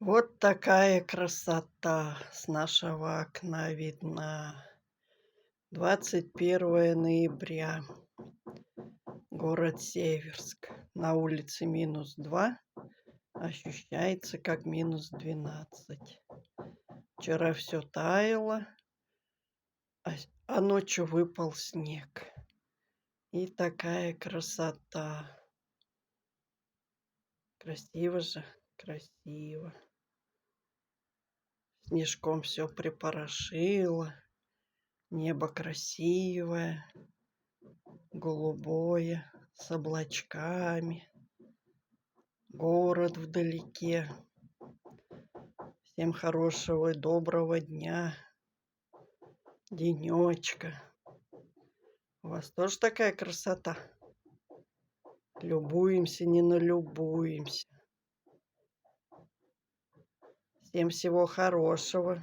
Вот такая красота с нашего окна видна. 21 ноября. Город Северск. На улице -2. Ощущается как -12. Вчера все таяло, а ночью выпал снег. И такая красота. Красиво же, красиво. Снежком все припорошило. Небо красивое, голубое, с облачками. Город вдалеке. Всем хорошего и доброго дня, денечка. У вас тоже такая красота? Любуемся, не налюбуемся. Всем всего хорошего.